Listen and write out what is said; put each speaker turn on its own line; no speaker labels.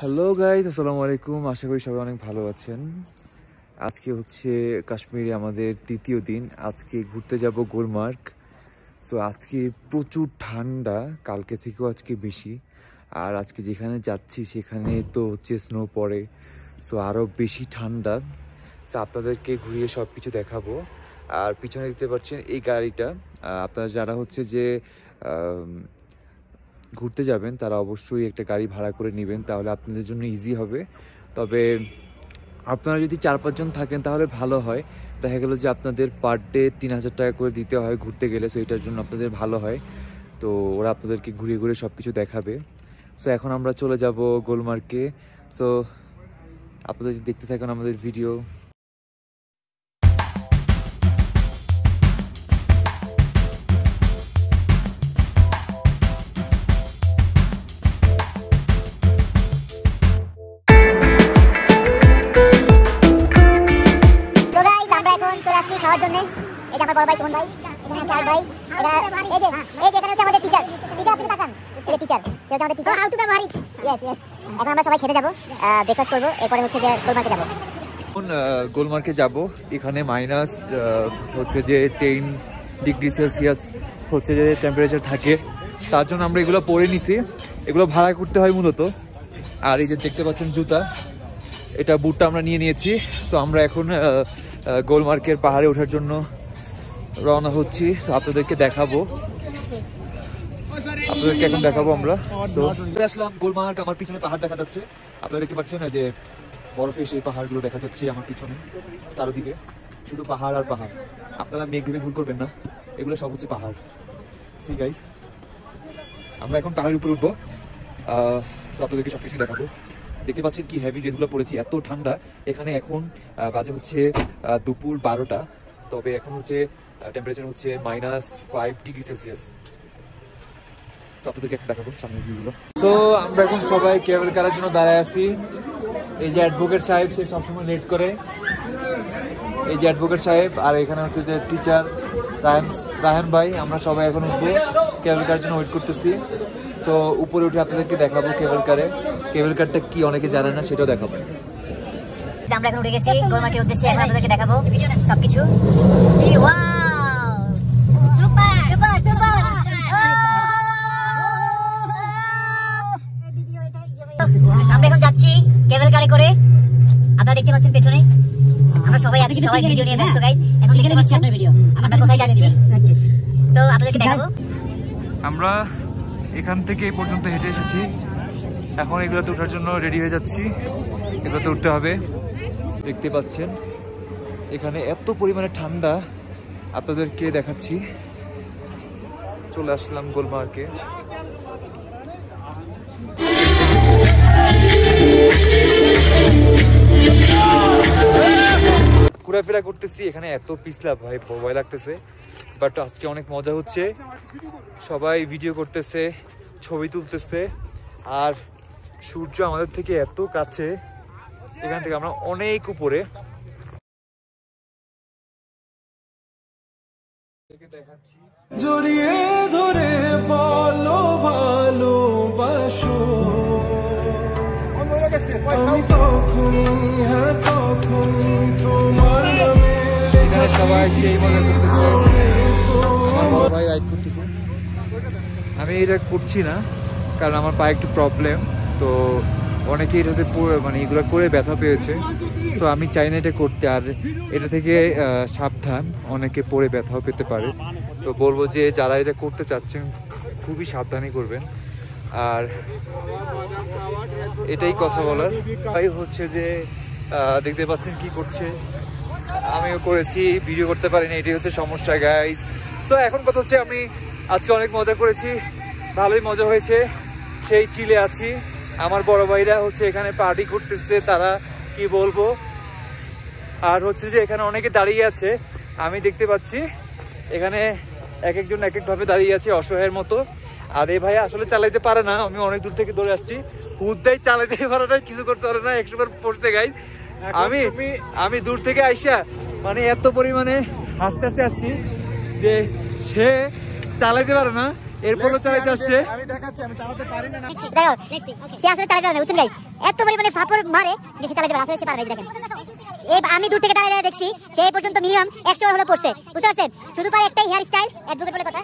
Hello guys, আসসালামু আলাইকুম। আশা করি সবাই অনেক ভালো আছেন। আজকে হচ্ছে কাশ্মীরে আমাদের তৃতীয় দিন। আজকে ঘুরতে যাব গুলমার্গ। সো আজকে প্রচুর ঠান্ডা, কালকে থেকেও আজকে বেশি। আর আজকে যেখানে যাচ্ছি সেখানে তো হচ্ছে স্নো পড়ে, সো আরও বেশি ঠান্ডা। সো আপনাদেরকে ঘুরিয়ে সব কিছু দেখাবো। আর পিছনে দেখতে পাচ্ছেন এই গাড়িটা, আপনারা যারা হচ্ছে যে ঘুরতে যাবেন তারা অবশ্যই একটা গাড়ি ভাড়া করে নেবেন, তাহলে আপনাদের জন্য ইজি হবে। তবে আপনারা যদি 4-5 জন থাকেন তাহলে ভালো হয়। দেখা গেল যে আপনাদের পার ডে 3000 টাকা করে দিতে হয় ঘুরতে গেলে, সো এটার জন্য আপনাদের ভালো হয়। তো ওরা আপনাদেরকে ঘুরিয়ে ঘুরে সব কিছু দেখাবে। সো এখন আমরা চলে যাব গুলমার্গে। সো আপনাদের দেখতে থাকুন আমাদের ভিডিও।
খাওয়ার জন্য এই যে আমার বড় ভাই সুমন ভাই, এখানে চার ভাই, এই যে এখানে হচ্ছে আমাদের টিচার। আপনি তাকান, এই যে টিচার, সে হচ্ছে আমাদের টিচার। হাউ টু দ্য ভারিট। এখন আমরা সবাই খেতে যাব, ব্রেকফাস্ট করব, এরপরে হচ্ছে যে গুলমার্গে যাব।
এখন গুলমার্গে যাব। এখানে মাইনাস হচ্ছে যে 10 ডিগ্রি সেলসিয়াস হচ্ছে যে টেম্পারেচার থাকে, তার জন্য আমরা এগুলো পরে নিছি। এগুলো ভাড়া করতে হয় মূলত। আর এই যে দেখতে পাচ্ছেন জুতা, এটা বুটটা আমরা নিয়ে নিয়েছি। সো আমরা এখন গুলমার্গের পাহাড়ে ওঠার জন্য রওনা হচ্ছি। সো আপনাদেরকে দেখাবো, এখন দেখাবো আমরা। তো আসলাম গুলমার্গ, আমার পিছনে পাহাড় দেখা যাচ্ছে। আপনারা দেখতে পাচ্ছেন যে বরফে সেই পাহাড়গুলো দেখা যাচ্ছে আমার পিছনে। চারদিকে শুধু পাহাড় আর পাহাড়। আপনারা মেঘ ভেবে ভুল করবেন না, এগুলো সব হচ্ছে পাহাড়। সি গাইস, আমরা এখন পাহাড়ের উপরে উঠবো। আপনাদেরকে সবকিছু দেখাবো। দেখতে পাচ্ছেন কি হেভি ড্রেসগুলো পরেছি, এত ঠান্ডা। এখানে এখন বাজে হচ্ছে দুপুর 12টা, তবে এখন হচ্ছে টেম্পারেচার হচ্ছে -5 ডিগ্রি সেলসিয়াস। আপনাদেরকে একটা দেখাবো সামনের ভিউগুলো। তো আমরা এখন সবাই কেবল কারের জন্য দাঁড়ায় আছি। এই যে অ্যাডভোকেট সাহেব, সে সবসময় লেট করে। এই যে অ্যাডভোকেট সাহেব, আর এখানে হচ্ছে যে টিচার রায়হান ভাই। আমরা সবাই এখন উঠবো, কেবল কারের জন্য ওয়েট করতেছি। তো উপরে উঠে আপনাদেরকে দেখাবো কেবল কারটা কি অনেকে জানে না, সেটাও দেখাবো।
আমরা এখন উঠে গেছি গুলমার্গের উদ্দেশ্যে। এখন আপনাদেরকে দেখাবো সবকিছু। Wow, super super super. আমরা এখন যাচ্ছি কেবল কারে করে। আপনারা দেখতে পাচ্ছেন পেছনে আমরা সবাই আছি, সবাই ভিডিও নিয়ে ব্যস্ত গাইস। এখন দেখতে পাচ্ছেন আপনার ভিডিও, আমরা কোথায় যাচ্ছি তো আপনাদেরকে দেখাবো।
আমরা এখান থেকে এই পর্যন্ত হেঁটে এসেছি, এখন এগুলোতে ওঠার জন্য রেডি হয়ে যাচ্ছি। এগুলোতে উঠতে হবে। দেখতে পাচ্ছেন এখানে এত পরিমাণে ঠান্ডা, আপনাদেরকে দেখাচ্ছি। চলে আসলাম গুলমার্গে। ঘোরাফেরা করতেছি, এখানে এত পিছলা ভাই, ভয় লাগতেছে। বাট আজকে অনেক মজা হচ্ছে, সবাই ভিডিও করতেছে, ছবি তুলতেছে। আর সূর্য আমাদের থেকে এত কাছে, এখান থেকে আমরা অনেক উপরে। দেখাচ্ছি জড়িয়ে ধরে বলো ভালোবাসো, এখানে সবাই সেই মজা করতেছে। আমার বড় ভাই রাইড করতেছে, আমি এটা করছি না কারণ আমার পায়ে একটু প্রবলেম। তো অনেকে এটাতে মানে এগুলো করে ব্যথা পেয়েছে, তো আমি চাই না এটা করতে। আর এটা থেকে সাবধান, অনেকে পরে ব্যথাও পেতে পারে। তো বলবো যে যারা এটা করতে চাচ্ছেন খুবই সাবধানে করবেন। আর এটাই কথা বলার। তাই হচ্ছে যে দেখতে পাচ্ছেন কি করছে, আমিও করেছি, ভিডিও করতে পারিনি, এটাই হচ্ছে সমস্যা গাইস। তো এখন কথা হচ্ছে আমি আজকে অনেক মজা করেছি, ভালোই মজা হয়েছে, সেই চিলে আছি। আমার বড় ভাইরা হচ্ছে এখানে পার্টি করতেছে, তারা কি বলবো। আর হচ্ছে যে এখানে অনেকে দাঁড়িয়ে আছে, আমি দেখতে পাচ্ছি এখানে এক একজন এক এক ভাবে দাঁড়িয়ে আছে অসহায়ের মতো। আর এই ভাই আসলে চালাইতে পারে না, আমি অনেক দূর থেকে দৌড়ে আসছি। হুদ্দাই চালাইতে পারে না, কিছু করতে পারে না, 100 বার পড়ছে গাইস। আমি দূর থেকে আইসা মানে এত পরিমাণে হাসতে হাসতে আসছি যে সে চালাইতে পারে না, এরপরও চালাইতে আসছে।
আমি দেখাচ্ছি, আমি চালাতে পারি না।
দেখো সে আসলে চালাতে পারবে, বুঝছেন গাইস? এত পরিমাণে ফাপড় মারে যে সে চালাতে পারে, আসলে সে পারবে। দেখেন আমি দূর থেকে দাঁড়িয়ে দেখছি, সেই পর্যন্ত মিনিমাম 100 হলে পড়ছে, বুঝতে পারছেন? শুধু পারে একটাই হেয়ার স্টাইল, অ্যাডভোকেট বলে কথা।